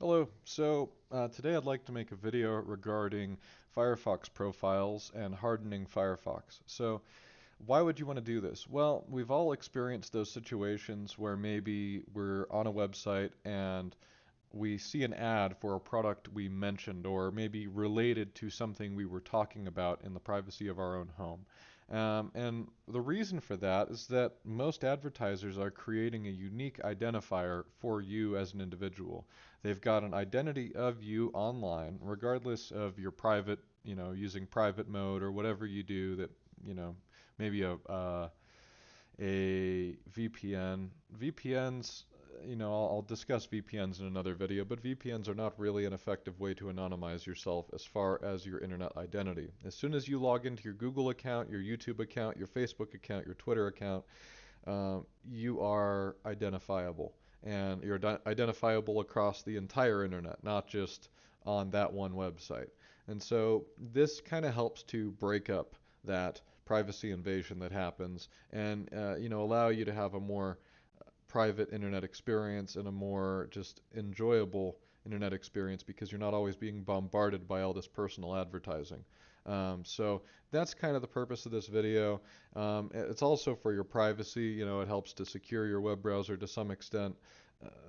Hello. Today I'd like to make a video regarding Firefox profiles and hardening Firefox. So why would you want to do this? Well, we've all experienced those situations where maybe we're on a website and we see an ad for a product we mentioned or maybe related to something we were talking about in the privacy of our own home. And the reason for that is that most advertisers are creating a unique identifier for you as an individual. They've got an identity of you online, regardless of your private, using private mode or whatever you do that, maybe a VPN. VPNs, I'll discuss VPNs in another video, but VPNs are not really an effective way to anonymize yourself as far as your internet identity. As soon as you log into your Google account, your YouTube account, your Facebook account, your Twitter account, you are identifiable. And you're identifiable across the entire internet, not just on that one website. And so this kind of helps to break up that privacy invasion that happens and allow you to have a more private internet experience and a more just enjoyable internet experience because you're not always being bombarded by all this personal advertising. So that's kind of the purpose of this video. It's also for your privacy. It helps to secure your web browser to some extent.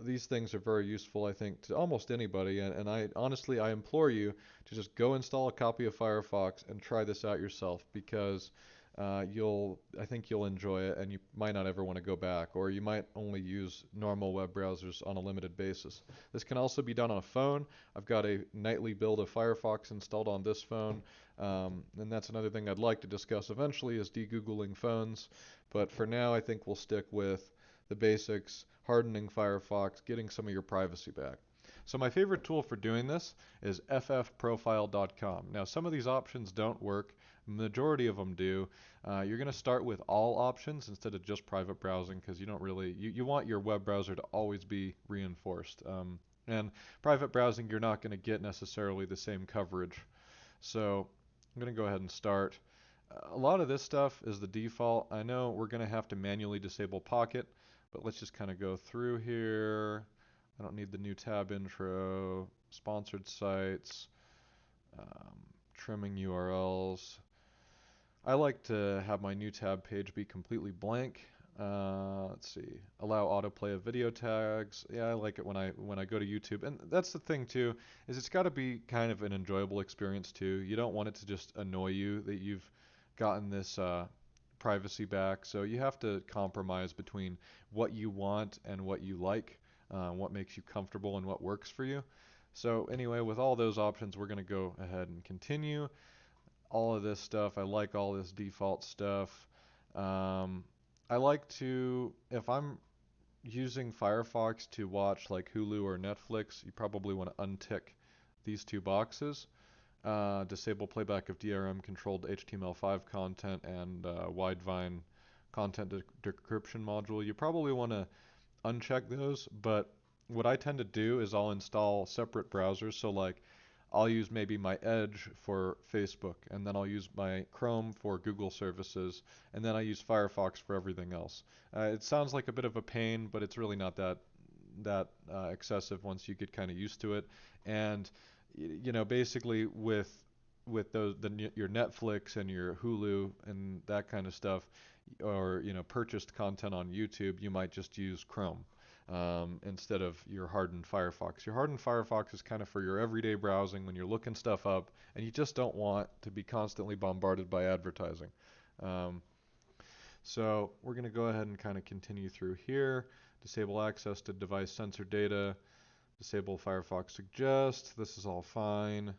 These things are very useful, I think, to almost anybody. And I honestly, I implore you to just go install a copy of Firefox and try this out yourself because I think you'll enjoy it, and you might not ever want to go back, or you might only use normal web browsers on a limited basis. This can also be done on a phone. I've got a nightly build of Firefox installed on this phone, and that's another thing I'd like to discuss eventually is de-Googling phones. But for now, I think we'll stick with the basics, hardening Firefox, getting some of your privacy back. So my favorite tool for doing this is ffprofile.com. Now some of these options don't work, majority of them do. You're going to start with all options instead of just private browsing because you don't really, you want your web browser to always be reinforced. And private browsing, you're not going to get necessarily the same coverage. So I'm going to go ahead and start. A lot of this stuff is the default. I know we're going to have to manually disable Pocket, but let's just kind of go through here. I don't need the new tab intro, sponsored sites, trimming URLs. I like to have my new tab page be completely blank. Let's see, allow autoplay of video tags. Yeah, I like it when I go to YouTube, and that's the thing too, is it's got to be kind of an enjoyable experience too. You don't want it to just annoy you that you've gotten this privacy back. So you have to compromise between what you want and what you like, what makes you comfortable and what works for you. So anyway, with all those options, we're going to go ahead and continue. All of this stuff, I like all this default stuff. Um, I like to, if I'm using Firefox to watch like Hulu or Netflix, you probably want to untick these two boxes. Disable playback of DRM controlled HTML5 content and Widevine content decryption module. You probably want to uncheck those, but what I tend to do is I'll install separate browsers. So like I'll use maybe my Edge for Facebook, and then I'll use my Chrome for Google services, and then I use Firefox for everything else. It sounds like a bit of a pain, but it's really not that excessive once you get kind of used to it. And basically with your Netflix and your Hulu and that kind of stuff, or purchased content on YouTube, you might just use Chrome instead of your hardened Firefox. Your hardened Firefox is kind of for your everyday browsing when you're looking stuff up and you just don't want to be constantly bombarded by advertising. Um, so we're going to go ahead and kind of continue through here. Disable access to device sensor data. Disable Firefox suggest. This is all fine.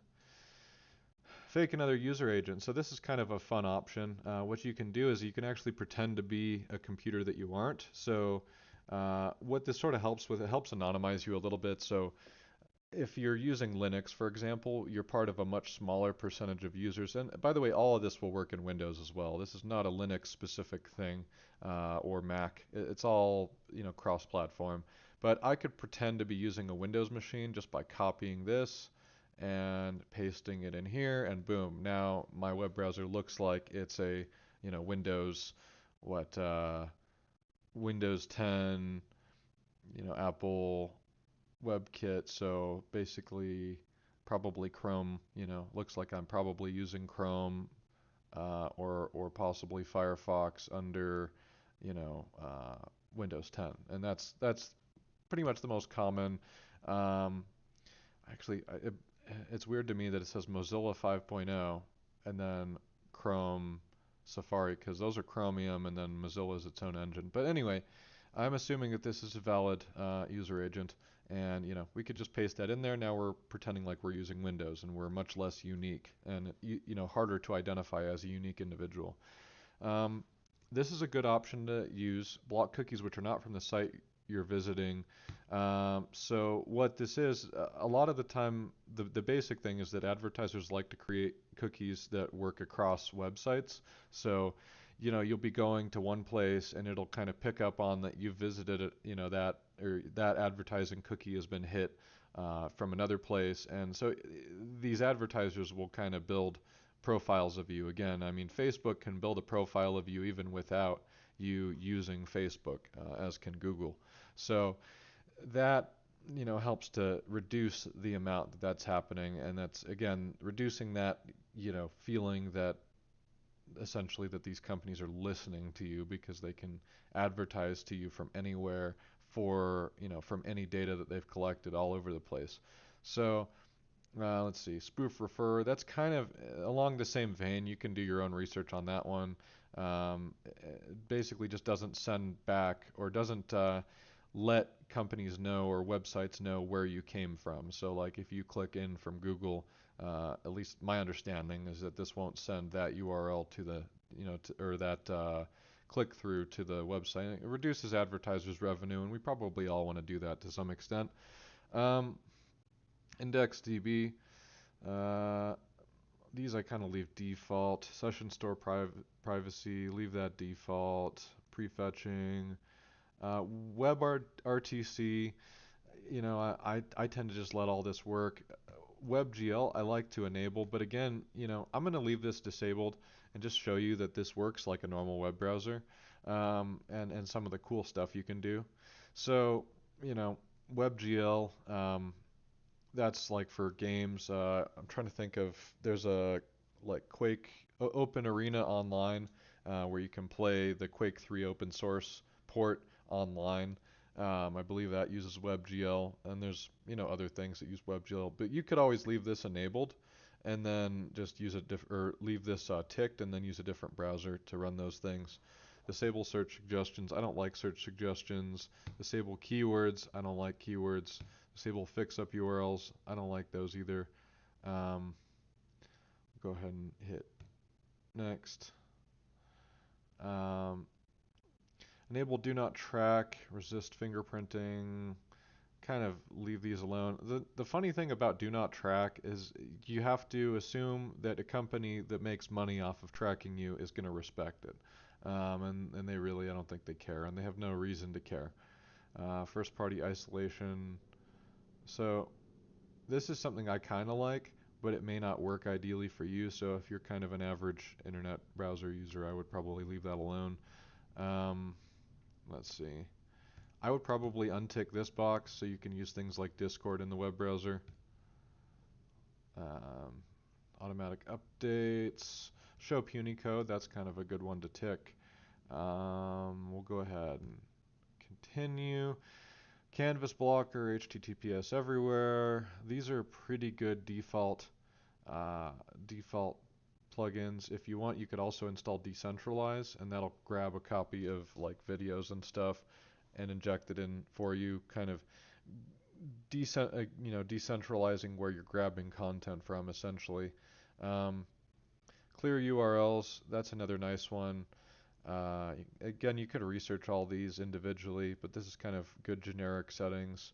Fake another user agent. So this is kind of a fun option. What you can do is you can actually pretend to be a computer that you aren't. So what this sort of helps with, it helps anonymize you a little bit. So if you're using Linux, for example, you're part of a much smaller percentage of users. And by the way, all of this will work in Windows as well. This is not a Linux specific thing or Mac. It's all cross-platform. But I could pretend to be using a Windows machine just by copying this and pasting it in here, and boom, now my web browser looks like it's a Windows what Windows 10 Apple WebKit, so basically probably Chrome, looks like I'm probably using Chrome or possibly Firefox under, you know, uh, Windows 10, and that's pretty much the most common. Um, Actually, it's weird to me that it says Mozilla 5.0 and then Chrome, Safari, because those are Chromium and then Mozilla is its own engine. But anyway, I'm assuming that this is a valid user agent, and we could just paste that in there. Now we're pretending like we're using Windows, and we're much less unique and harder to identify as a unique individual. Um, this is a good option to use. Block cookies which are not from the site you're visiting. So what this is, a lot of the time, the basic thing is that advertisers like to create cookies that work across websites. So, you'll be going to one place and it'll kind of pick up on that you've visited it, that or that advertising cookie has been hit from another place, and so these advertisers will kind of build profiles of you. Again, I mean, Facebook can build a profile of you even without you using Facebook, as can Google. So that helps to reduce the amount that's happening, and that's again reducing that feeling that essentially that these companies are listening to you because they can advertise to you from anywhere for from any data that they've collected all over the place. So let's see, spoof refer. That's kind of along the same vein. You can do your own research on that one. Basically, just doesn't send back or doesn't let companies know or websites know where you came from. So, like if you click in from Google, at least my understanding is that this won't send that URL to the or that click through to the website. It reduces advertisers' revenue, and we probably all want to do that to some extent. Um, IndexedDB. Uh, these I kind of leave default. Session store privacy, leave that default. Prefetching. WebRTC, I tend to just let all this work. WebGL I like to enable, but again, I'm going to leave this disabled and just show you that this works like a normal web browser, and some of the cool stuff you can do. So, WebGL, that's like for games. I'm trying to think of, there's a like Quake Open Arena Online, where you can play the Quake 3 open source port online. I believe that uses WebGL, and there's other things that use WebGL, but you could always leave this enabled, and then just use or leave this ticked, and then use a different browser to run those things. Disable search suggestions. I don't like search suggestions. Disable keywords. I don't like keywords. Disable fix-up URLs. I don't like those either. Um, go ahead and hit next. Um, enable do not track, resist fingerprinting. Kind of leave these alone. The funny thing about do not track is you have to assume that a company that makes money off of tracking you is going to respect it. And they really, I don't think they care, and they have no reason to care. First party isolation. So this is something I kind of like, but it may not work ideally for you. So if you're kind of an average internet browser user, I would probably leave that alone. Um, let's see. I would probably untick this box so you can use things like Discord in the web browser. Um, automatic updates. Show puny code. That's kind of a good one to tick. We'll go ahead and continue. Canvas blocker, HTTPS everywhere. These are pretty good default plugins. If you want, you could also install decentralize, and that'll grab a copy of like videos and stuff and inject it in for you, kind of decentralizing where you're grabbing content from, essentially. Um, clear URLs, that's another nice one. Again, you could research all these individually, but this is kind of good generic settings.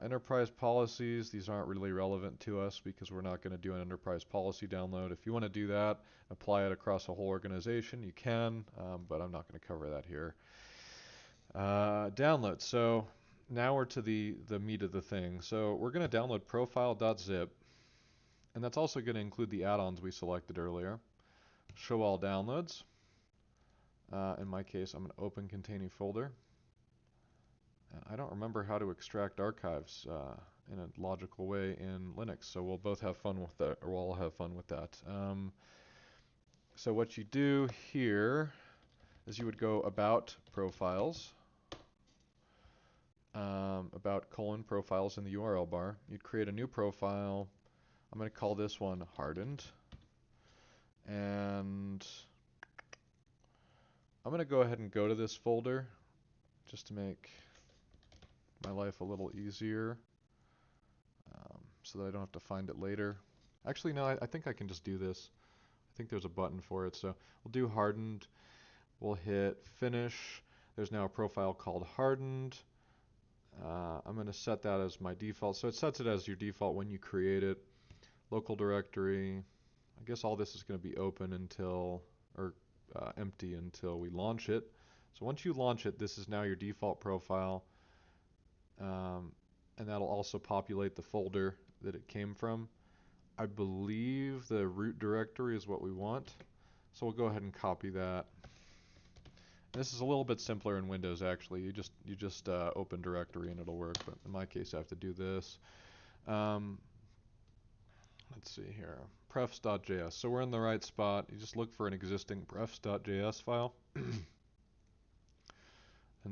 Enterprise policies, these aren't really relevant to us because we're not going to do an enterprise policy download. If you want to do that, apply it across a whole organization, you can, but I'm not going to cover that here. Download. So now we're to the meat of the thing. So we're going to download profile.zip, and that's also going to include the add-ons we selected earlier. Show all downloads. In my case, I'm going to open containing folder. I don't remember how to extract archives in a logical way in Linux, so we'll both have fun with that, or we'll all have fun with that. So what you do here is you would go about profiles, about colon profiles in the URL bar. You'd create a new profile. I'm going to call this one hardened. And I'm going to go ahead and go to this folder just to make my life a little easier, so that I don't have to find it later. Actually, no, I think I can just do this. I think there's a button for it. So we'll do hardened. We'll hit finish. There's now a profile called hardened. I'm going to set that as my default. So it sets it as your default when you create it. Local directory. I guess all this is going to be open until, or empty until we launch it. So once you launch it, this is now your default profile. And that'll also populate the folder that it came from. I believe the root directory is what we want. So we'll go ahead and copy that. This is a little bit simpler in Windows actually. You just open directory and it'll work, but in my case I have to do this. Let's see here. Prefs.js. So we're in the right spot. You just look for an existing prefs.js file. And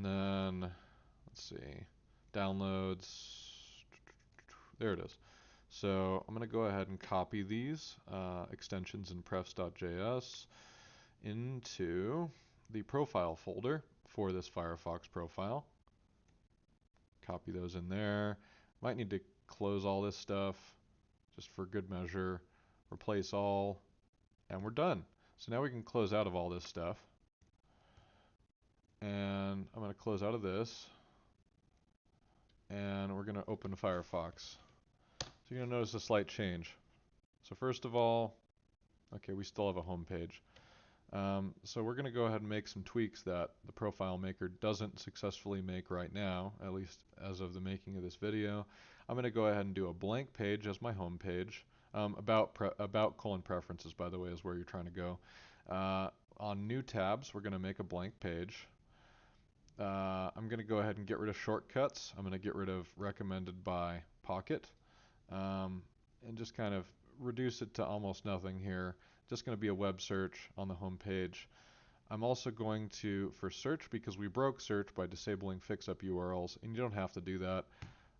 then let's see. Downloads. There it is. So I'm going to go ahead and copy these extensions in prefs.js into the profile folder for this Firefox profile. Copy those in there. Might need to close all this stuff just for good measure. Replace all, and we're done. So now we can close out of all this stuff. And I'm going to close out of this. And we're going to open Firefox. So you're going to notice a slight change. So first of all, okay, we still have a home page. So we're going to go ahead and make some tweaks that the profile maker doesn't successfully make right now, at least as of the making of this video. I'm going to go ahead and do a blank page as my home page. About colon preferences, by the way, is where you're trying to go. On new tabs, we're going to make a blank page. I'm going to go ahead and get rid of shortcuts. I'm going to get rid of recommended by Pocket, and just kind of reduce it to almost nothing here. Just going to be a web search on the home page. I'm also going to, for search, because we broke search by disabling fix-up URLs, and you don't have to do that,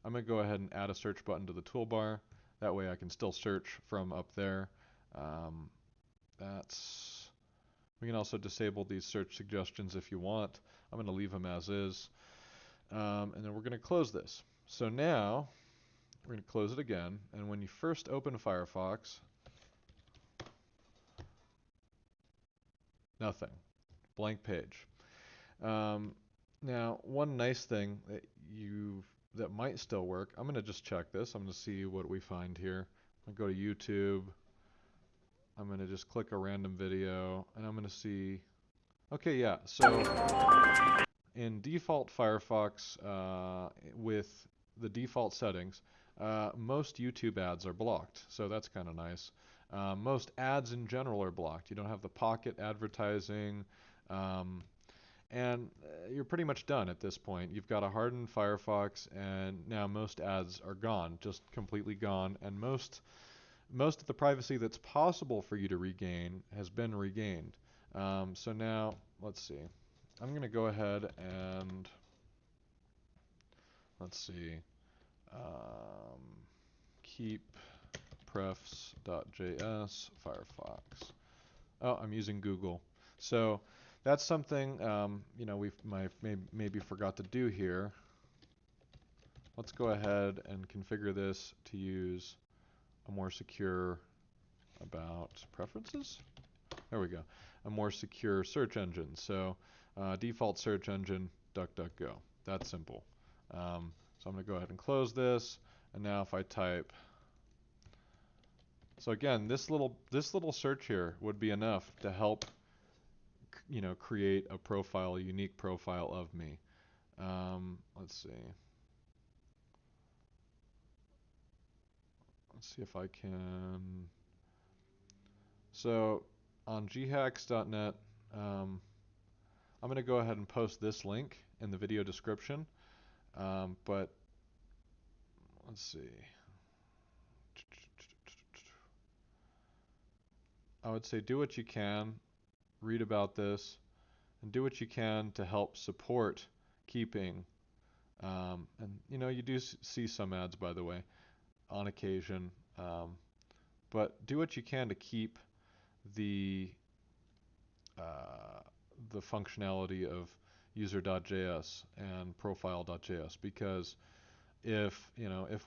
I'm going to go ahead and add a search button to the toolbar. That way I can still search from up there. We can also disable these search suggestions if you want. I'm going to leave them as is. And then we're going to close this. So now we're going to close it again. And when you first open Firefox, nothing. Blank page. Now, one nice thing that might still work, I'm going to just check this. I'm going to see what we find here. I'm going to go to YouTube. I'm going to just click a random video, and I'm going to see. Okay, yeah. So in default Firefox, with the default settings, most YouTube ads are blocked. So that's kind of nice. Most ads in general are blocked. You don't have the Pocket advertising. And you're pretty much done at this point. You've got a hardened Firefox, and now most ads are gone, just completely gone. And most of the privacy that's possible for you to regain has been regained. So now, let's see. I'm going to go ahead and, let's see, keep prefs.js Firefox. Oh, I'm using Google. So that's something we maybe forgot to do here. Let's go ahead and configure this to use a more secure about preferences. There we go. A more secure search engine. So default search engine, DuckDuckGo. That's simple. So I'm going to go ahead and close this. And now if I type, so again, this little search here would be enough to help create a profile, a unique profile of me. Let's see. Let's see if I can. So on ghacks.net, I'm going to go ahead and post this link in the video description. But let's see. I would say do what you can, read about this, and do what you can to help support keeping. And you do see some ads, by the way, on occasion. But do what you can to keep the uh, the functionality of user.js and profile.js, because if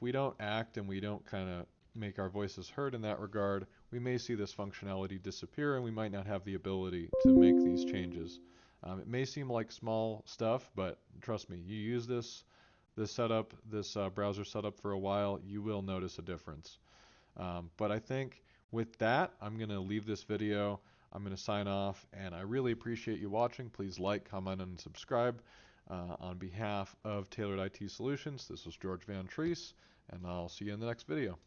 we don't act and we don't kind of make our voices heard in that regard, we may see this functionality disappear and we might not have the ability to make these changes. It may seem like small stuff, but trust me, you use this browser setup for a while, you will notice a difference. But I think with that, I'm going to leave this video. I'm going to sign off, and I really appreciate you watching. Please like, comment, and subscribe. On behalf of Tailored IT Solutions, this was George Van Treese, and I'll see you in the next video.